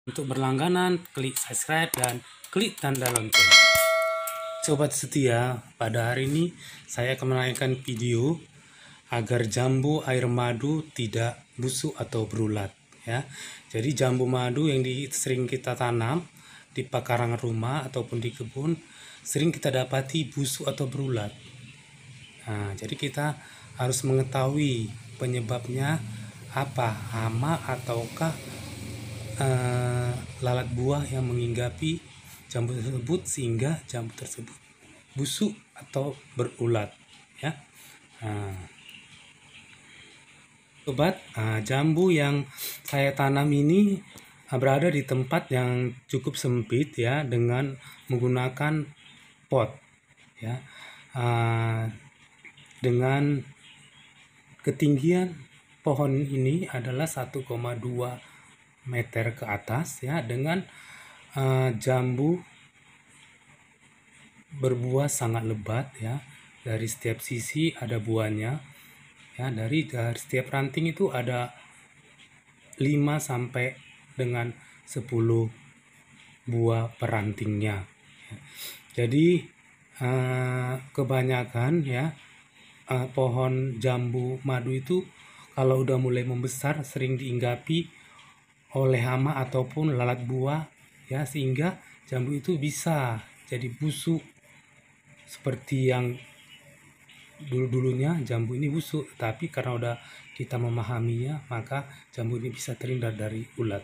Untuk berlangganan, klik subscribe dan klik tanda lonceng. Sobat setia, pada hari ini saya akan menayangkan video agar jambu air madu tidak busuk atau berulat. Ya, jadi jambu madu yang sering kita tanam di pekarangan rumah ataupun di kebun sering kita dapati busuk atau berulat. Nah, jadi kita harus mengetahui penyebabnya apa, hama ataukah lalat buah yang menghinggapi jambu tersebut sehingga jambu tersebut busuk atau berulat, ya. Sobat, jambu yang saya tanam ini berada di tempat yang cukup sempit, ya, dengan menggunakan pot, ya, dengan ketinggian pohon ini adalah 1,2 meter ke atas, ya, dengan jambu berbuah sangat lebat, ya, dari setiap sisi ada buahnya, ya, dari setiap ranting itu ada 5 sampai dengan 10 buah per rantingnya. Jadi kebanyakan, ya, pohon jambu madu itu kalau udah mulai membesar sering dihinggapi oleh hama ataupun lalat buah, ya, sehingga jambu itu bisa jadi busuk seperti yang dulunya jambu ini busuk, tapi karena udah kita memahaminya maka jambu ini bisa terhindar dari ulat.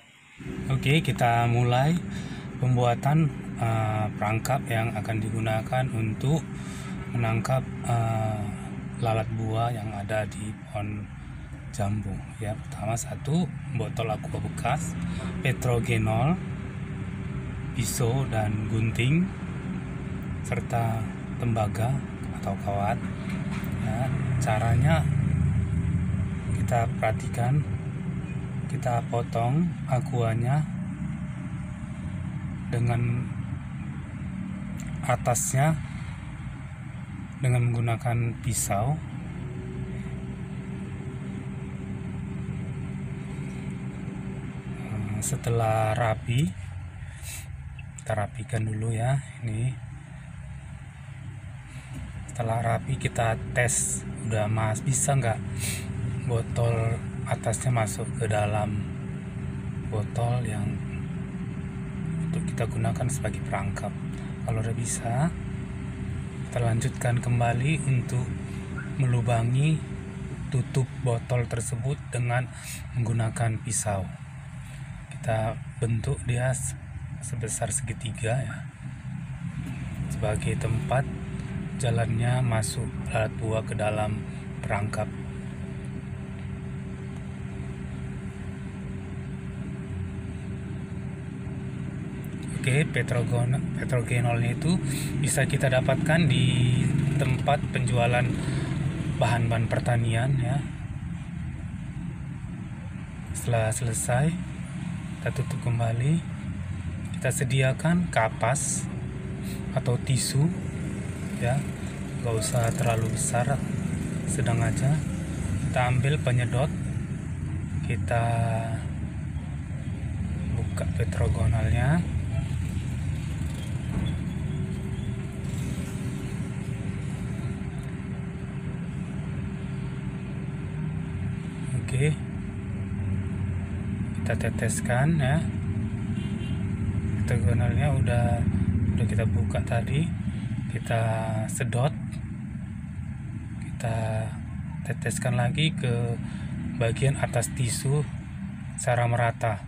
Oke, kita mulai pembuatan perangkap yang akan digunakan untuk menangkap lalat buah yang ada di pohon jambu, ya. Pertama, 1 botol aqua bekas, petrogenol, pisau dan gunting, serta tembaga atau kawat, ya. Caranya kita perhatikan, kita potong aquanya dengan atasnya dengan menggunakan pisau. Setelah rapi, kita rapikan dulu, ya. Ini setelah rapi kita tes udah bisa nggak botol atasnya masuk ke dalam botol yang untuk kita gunakan sebagai perangkap. Kalau udah bisa, kita lanjutkan kembali untuk melubangi tutup botol tersebut dengan menggunakan pisau. Kita bentuk dia sebesar segitiga, ya, sebagai tempat jalannya masuk lalat buah ke dalam perangkap. Oke, petrogenolnya itu bisa kita dapatkan di tempat penjualan bahan-bahan pertanian, ya. Setelah selesai, kita tutup kembali. Kita sediakan kapas atau tisu, ya, gak usah terlalu besar, sedang aja. Kita ambil penyedot, kita buka petrogenolnya. Oke, kita teteskan, ya. Petrogenolnya udah kita buka tadi, kita sedot, kita teteskan lagi ke bagian atas tisu secara merata.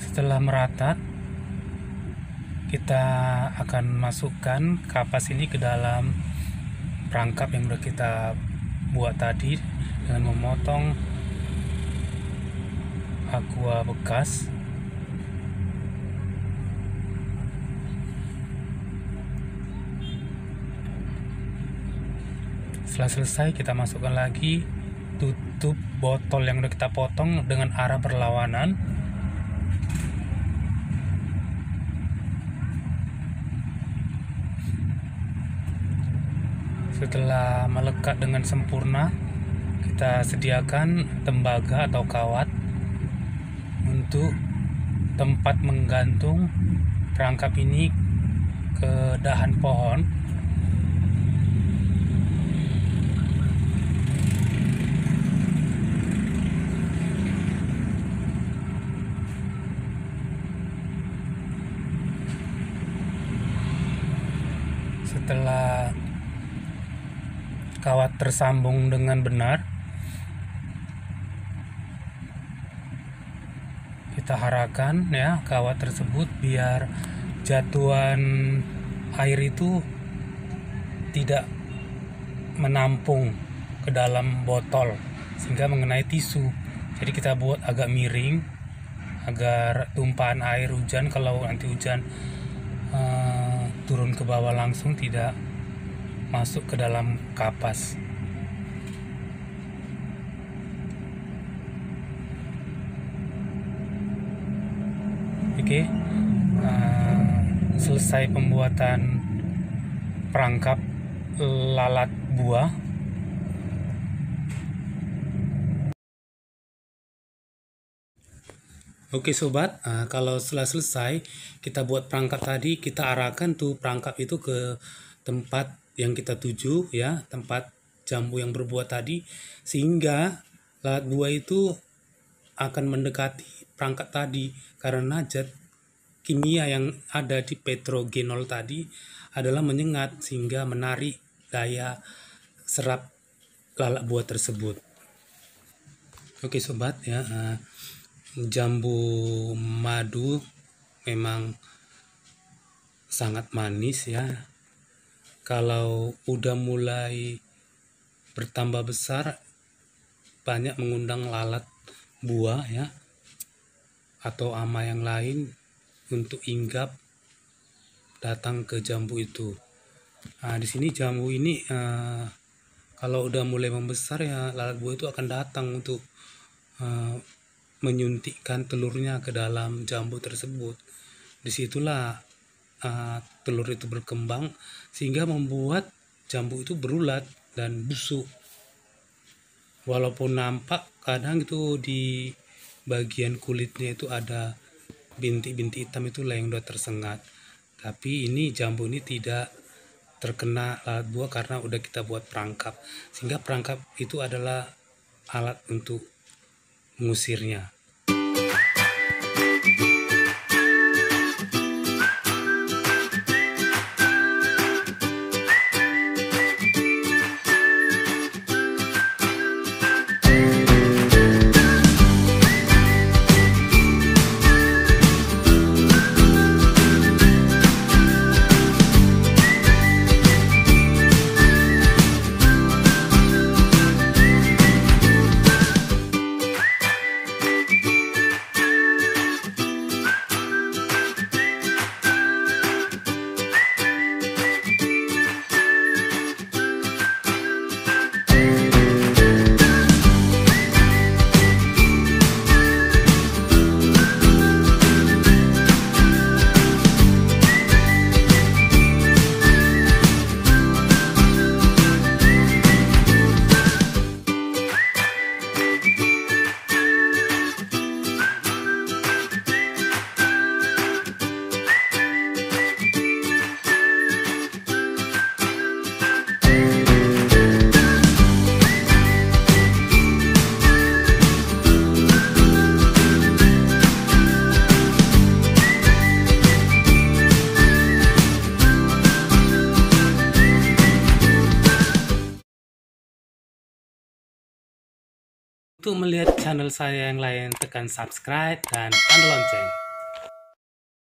Setelah merata, kita akan masukkan kapas ini ke dalam perangkap yang udah kita buat tadi dengan memotong aqua bekas. Setelah selesai, kita masukkan lagi, tutup botol yang udah kita potong dengan arah berlawanan. Setelah melekat dengan sempurna, kita sediakan tembaga atau kawat untuk tempat menggantung perangkap ini ke dahan pohon. Setelah kawat tersambung dengan benar, kita arahkan ya kawat tersebut biar jatuhan air itu tidak menampung ke dalam botol sehingga mengenai tisu. Jadi kita buat agak miring agar tumpahan air hujan, kalau nanti hujan turun ke bawah langsung, tidak masuk ke dalam kapas. Oke, selesai pembuatan perangkap lalat buah. Oke sobat, kalau setelah selesai kita buat perangkap tadi, kita arahkan tuh perangkap itu ke tempat yang kita tuju ya, tempat jambu yang berbuah tadi, sehingga lalat buah itu akan mendekati perangkap tadi karena zat kimia yang ada di petrogenol tadi adalah menyengat sehingga menarik daya serap lalat buah tersebut. Oke sobat ya, jambu madu memang sangat manis ya. Kalau udah mulai bertambah besar, banyak mengundang lalat buah ya atau hama yang lain untuk hinggap datang ke jambu itu. Di sini jambu ini kalau udah mulai membesar ya, lalat buah itu akan datang untuk menyuntikkan telurnya ke dalam jambu tersebut. Disitulah telur itu berkembang sehingga membuat jambu itu berulat dan busuk. Walaupun nampak kadang itu di bagian kulitnya itu ada bintik-bintik hitam, itulah yang udah tersengat. Tapi ini jambu ini tidak terkena lalat buah karena udah kita buat perangkap, sehingga perangkap itu adalah alat untuk mengusirnya. Untuk melihat channel saya yang lain, tekan subscribe dan tanda lonceng.